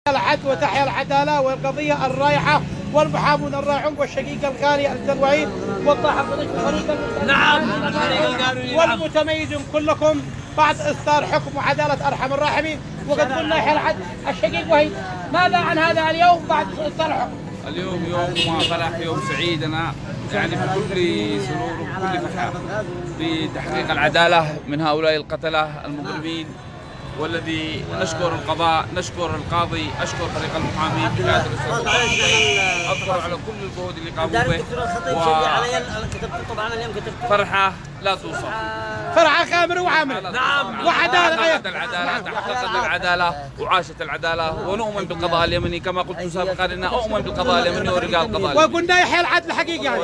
العدل وتحيا العدالة والقضية الرايحة والمحامون الرايحون والشقيق الغالي الوعيد والضاحك نعم والمتميزون كلكم بعد إصدار حكم وعدالة أرحم الراحمين. وقد قلنا يحيى العدل الشقيق وهيد، ماذا عن هذا اليوم بعد إصدار الحكم؟ اليوم يوم فرح، يوم سعيد. أنا يعني بكل سرور وبكل فرحة بتحقيق العدالة من هؤلاء القتلة المجرمين، والذي نشكر القضاء، نشكر القاضي، أشكر فريق المحامين بقيادة الأستاذ، أشكر على كل الجهود اللي قاموا به. طبعا اليوم كتبت فرحة لا توصف، فرحة كامل وعامل. نعم. وعدالة. تحققت العدالة وعاشت العدالة، ونؤمن بالقضاء اليمني كما قلت سابقا أن أؤمن بالقضاء اليمني ورجال القضاء اليمني. وقلنا يحيى العدل حقيقي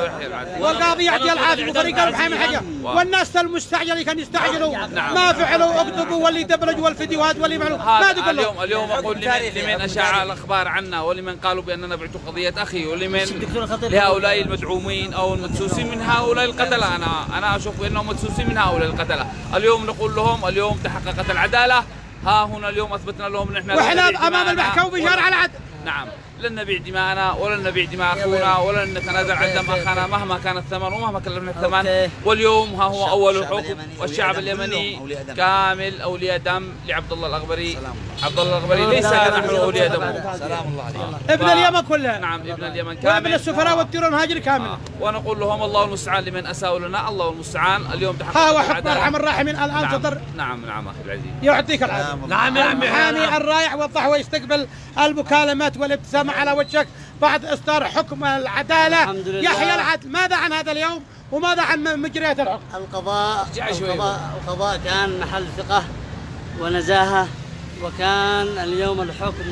والقاضي يعطي العدل وفريق المحامي حقيقي. والناس المستعجل كانوا يستعجلوا ما فعلوا اكتبوا واللي دبلجوا والفيديوهات واللي فعلوا ما تقول اليوم أقول لمن أشاع الأخبار عنا، ولمن قالوا بأننا بعتوا قضية أخي، ولمن لهؤلاء المدعومين أو المدسوسين من هؤلاء القتلة. أنا أشوف أنهم مدسوسين من هؤلاء القتلة. اليوم نقول لهم اليوم تحققت العدالة، ها هنا اليوم أثبتنا لهم أن احنا وإحنا أمام المحكمة بشارع العدل. نعم، لن نبيع دماءنا ولن نبيع دماء أخونا ولن نتنازل عن دم أخانا مهما كان الثمن ومهما كلفنا الثمن. واليوم ها هو أول الحكم، والشعب اليمني كامل أولياء دم لعبد الله الأغبري. عبد الله الأغبري ليس نحن أولياء دمه، سلام الله عليه، ابن اليمن كله. نعم، ابن اليمن كامل، وابن السفراء والدير المهاجر كامل. ونقول لهم الله المستعان لمن أساءوا لنا، الله المستعان. اليوم تحقق ها هو حكم أرحم الراحمين الآن صدر. نعم أخي العزيز، يعطيك العافية. نعم يا عمي. المحامي الرايح وضح ويستقبل المكالمات والابتسامة على وجهك بعد إصدار حكم العدالة. يحيى العدل، ماذا عن هذا اليوم وماذا عن مجريات الحكم؟ القضاء كان محل ثقة ونزاهة، وكان اليوم الحكم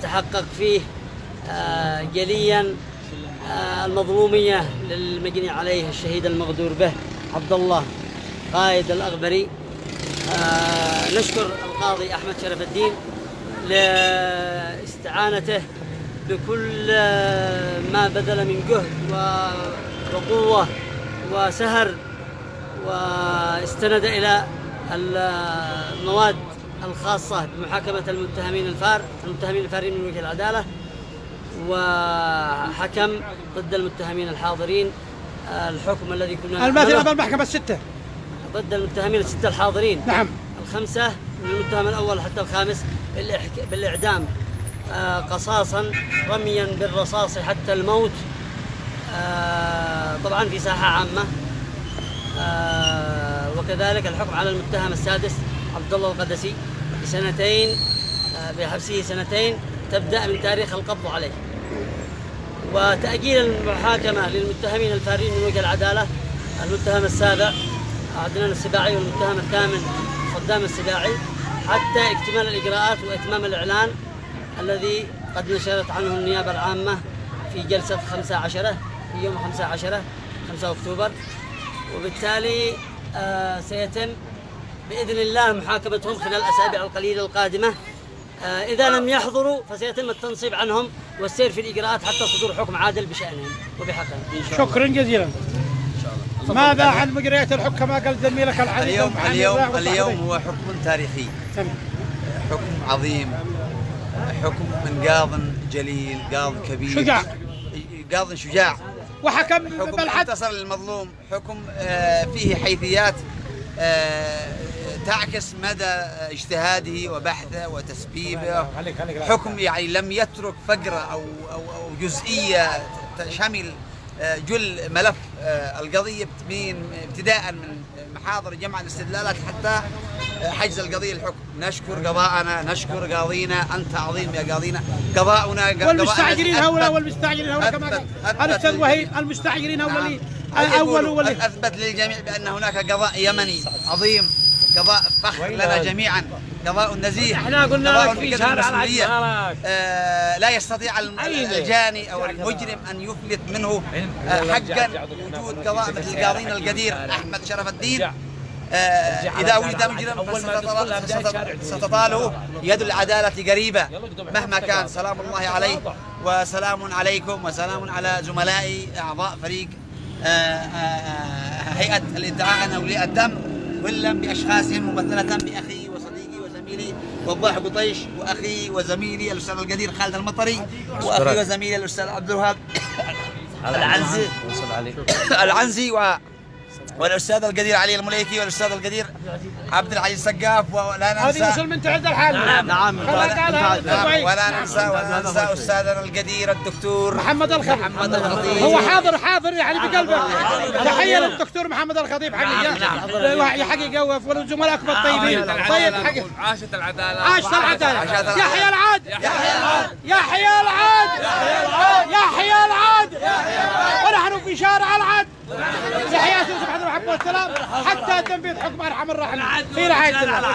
تحقق فيه جليا المظلومية للمجني عليه الشهيد المغدور به عبد الله قائد الأغبري. نشكر القاضي أحمد شرف الدين لاستعانته بكل ما بذل من جهد وقوة وسهر، واستند إلى المواد الخاصة بمحاكمة المتهمين الفارين من وجه العدالة، وحكم ضد المتهمين الحاضرين الحكم الذي كنا الماثل أمام المحكمة الستة ضد المتهمين الستة الحاضرين. نعم، الخمسة من المتهم الأول حتى الخامس بالإعدام قصاصا رميا بالرصاص حتى الموت، طبعا في ساحة عامة. وكذلك الحكم على المتهم السادس عبد الله القدسي بسنتين، بحبسه سنتين تبدأ من تاريخ القبض عليه، وتأجيل المحاكمة للمتهمين الفارين من وجه العدالة، المتهم السابع عدنان السباعي والمتهم الثامن صدام السباعي، حتى اكتمال الإجراءات وإتمام الإعلان الذي قد نشرت عنه النيابة العامة في جلسة 15 في يوم 5 أكتوبر. وبالتالي سيتم بإذن الله محاكمتهم خلال الأسابيع القليلة القادمة. إذا لم يحضروا فسيتم التنصيب عنهم والسير في الإجراءات حتى صدور حكم عادل بشأنهم وبحقهم. شكرا جزيلا. ماذا عن مجريات الحكم كما قال زميلك العزيز؟ اليوم هو حكم تاريخي، حكم عظيم، حكم من قاض جليل، قاض كبير، قاض شجاع، وحكم بالحد انتصر للمظلوم، حكم فيه حيثيات تعكس مدى اجتهاده وبحثه وتسبيبه. حكم يعني لم يترك فقرة أو جزئية تشمل جل ملف القضية ابتداء من محاضر جمع الاستدلالات حتى حجز القضية الحكم. نشكر قضاءنا، نشكر قاضينا، أنت عظيم يا قاضينا. قضاؤنا والمستعجلين هؤلاء كما قال الأستاذ وهيب، المستعجلين هؤلاء الأول أثبت للجميع بأن هناك قضاء يمني عظيم، قضاء فخر لنا جميعا، قضاء نزيه. احنا قلنا لك في شارع لا يستطيع الجاني او المجرم ان يفلت منه حقا وجود قضاء مثل قاضينا القدير احمد شرف الدين. اذا وجد مجرم ستطاله يد العداله قريبه مهما كان. سلام الله عليه وسلام عليكم وسلام على زملائي اعضاء فريق هيئه الادعاء عن اولياء الدم، كلا باشخاصهم ممثله باخي وصديقي وزميلي وضاح قطيش، واخي وزميلي الاستاذ القدير خالد المطري، واخي وزميلي الاستاذ عبد الوهاب العنزي والاستاذ القدير علي المليكي والاستاذ القدير عبد العزيز سقاف، ولا ننسى هذه وصل من تعد الحال. نعم. ولا ننسى استاذنا القدير الدكتور محمد الخطيب. هو حاضر يعني بقلبه. تحيه للدكتور محمد الخطيب حقيقه حقيقه والزملائكم الطيبين. طيب حقيقه عاشت العداله، عاشت العداله. يحيى العاد، يحيى العاد، يحيى العاد. ونحن في شارع العاد بحياة سبحانه وتعالى والسلام حتى تنفيذ حكم ارحم الراحمين في رعاية الله.